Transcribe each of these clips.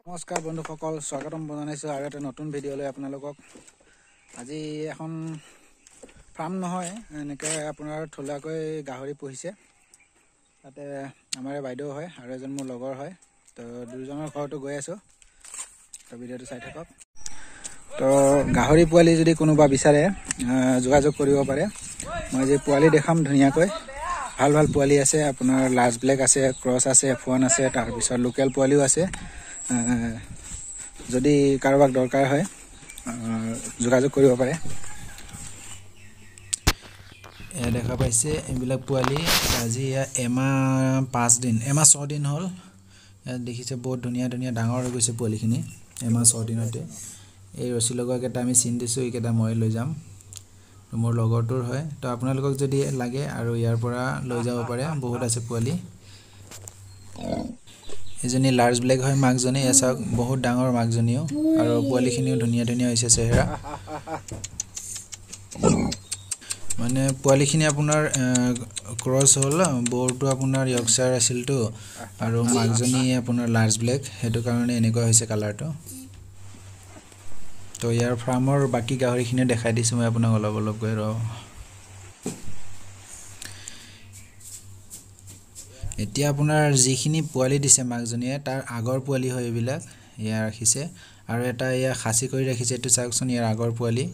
নমস্কাৰ বন্ধুসকল, স্বাগতম জনাইছোঁ আৰু এটা নতুন ভিডিঅ'লৈ আপোনালোকক। আজি এখন ফাৰ্ম নহয়, এনেকৈ আপোনাৰ থলুৱাকৈ গাহৰি পুহিছে। তাতে আমাৰ বাইদেউ হয় আৰু এজন মোৰ লগৰ হয়। তো দুজনৰ ঘৰতো গৈ আছোঁ, তো ভিডিঅ'টো চাই থাকক। তো গাহৰি পোৱালি যদি কোনোবা বিচাৰে যোগাযোগ কৰিব পাৰে। মই যে পোৱালি দেখাম ধুনীয়াকৈ, ভাল ভাল পোৱালি আছে। আপোনাৰ লাৰ্জ ব্লেক আছে, ক্ৰছ আছে, F1 আছে, তাৰপিছত লোকেল পোৱালিও আছে। যদি কাৰোবাক দৰকাৰ হয় যোগাযোগ কৰিব পাৰে। এয়া দেখা পাইছে এইবিলাক পোৱালি। আজি এমাহ 5 দিন, এমাহ 6 দিন হ'ল। ইয়াত দেখিছে বহুত ধুনীয়া ধুনীয়া ডাঙৰ হৈ গৈছে পোৱালিখিনি এমাহ 6 দিনতে। এই ৰছী লগোৱাকেইটা আমি চিন দিছোঁ, এইকেইটা মই লৈ যাম, মোৰ লগৰটোৰ হয়। তো আপোনালোকক যদি লাগে আৰু ইয়াৰ পৰা লৈ যাব পাৰে, বহুত আছে পোৱালি। এজনী লাৰ্জ ব্লেক হয় মাকজনী, এয়া চাওক বহুত ডাঙৰ মাকজনীও, আৰু পোৱালিখিনিও ধুনীয়া ধুনীয়া হৈছে চেহেৰা। মানে পোৱালিখিনি আপোনাৰ ক্ৰছ হ'ল, বৰটো আপোনাৰ য়ৰ্কশ্বায়াৰ আছিলতো, আৰু মাকজনী আপোনাৰ লাৰ্জ ব্লেক, সেইটো কাৰণে এনেকুৱা হৈছে কালাৰটো। তো ইয়াৰ ফাৰ্মৰ বাকী গাহৰিখিনিও দেখাই দিছোঁ মই আপোনাক অলপ অলপকৈ। এতিয়া আপোনাৰ যিখিনি পোৱালি দিছে মাকজনীয়ে, তাৰ আগৰ পোৱালি হয় এইবিলাক। এয়া ৰাখিছে, আৰু এটা এয়া খাচী কৰি ৰাখিছে, এইটো চাওকচোন, ইয়াৰ আগৰ পোৱালি।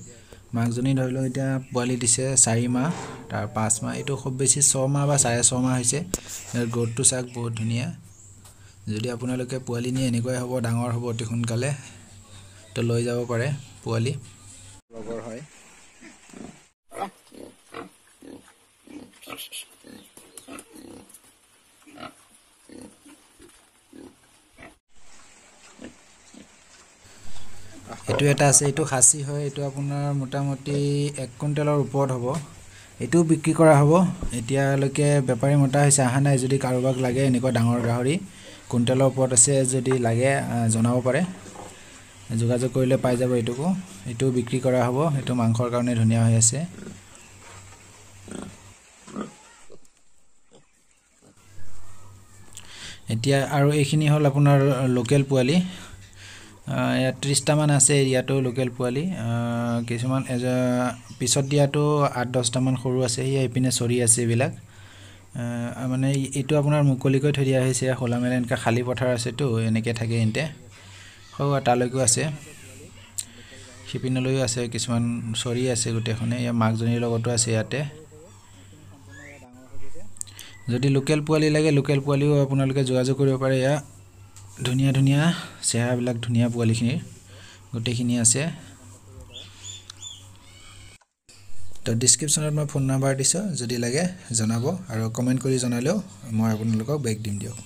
মাকজনী ধৰি লওক এতিয়া পোৱালি দিছে 4 মাহ, তাৰ 5 মাহ, এইটো খুব বেছি 6 মাহ বা 6.5 মাহ হৈছে। ইয়াৰ গ্ৰ'থটো চাওক বহুত ধুনীয়া। যদি আপোনালোকে পোৱালি নিয়ে এনেকুৱাই হ'ব, ডাঙৰ হ'ব অতি সোনকালে। তো লৈ যাব পাৰে পোৱালি। লগৰ হয়। এইটো এটা আছে, এইটো খাচী হয়। এইটো আপোনাৰ মোটামুটি 1 কুইণ্টেলৰ ওপৰত হ'ব। এইটোও বিক্ৰী কৰা হ'ব। এতিয়ালৈকে বেপাৰী মতা হৈছে, অহা নাই। যদি কাৰোবাক লাগে এনেকুৱা ডাঙৰ গাহৰি, কুইণ্টেলৰ ওপৰত আছে, যদি লাগে জনাব পাৰে। যোগাযোগ কৰিলে পাই যাব এইটোকো। এইটোও বিক্ৰী কৰা হ'ব, এইটো মাংসৰ কাৰণে ধুনীয়া হৈ আছে। এতিয়া আৰু এইখিনি হ'ল আপোনাৰ লোকেল পোৱালি। ইয়াত 30টামান আছে, ইয়াতো লোকেল পোৱালি। কিছুমান পিছত দিয়াতো 8-10টামান সৰু আছে, সেয়া এইপিনে চৰি আছে এইবিলাক। মানে এইটো আপোনাৰ মুকলিকৈ থৈ দিয়া হৈছে, খোলা মেলা এনেকৈ খালী পথাৰ আছেতো, এনেকৈ থাকে এন্তে। সৌ তালৈকো আছে, সিপিনলৈও আছে, কিছুমান চৰি আছে গোটেইখনে। ইয়াৰ মাকজনীৰ লগতো আছে ইয়াতে। যদি লোকেল পোৱালি লাগে, লোকেল পোৱালিও আপোনালোকে যোগাযোগ কৰিব পাৰে। এয়া ধুনীয়া ধুনীয়া চেহেৰাবিলাক, ধুনীয়া পোৱালিখিনিৰ গোটেইখিনি আছে। তো ডিছক্ৰিপশ্যনত মই ফোন নাম্বাৰ দিছোঁ, যদি লাগে জনাব, আৰু কমেণ্ট কৰি জনালেও মই আপোনালোকক বেক দিম দিয়ক।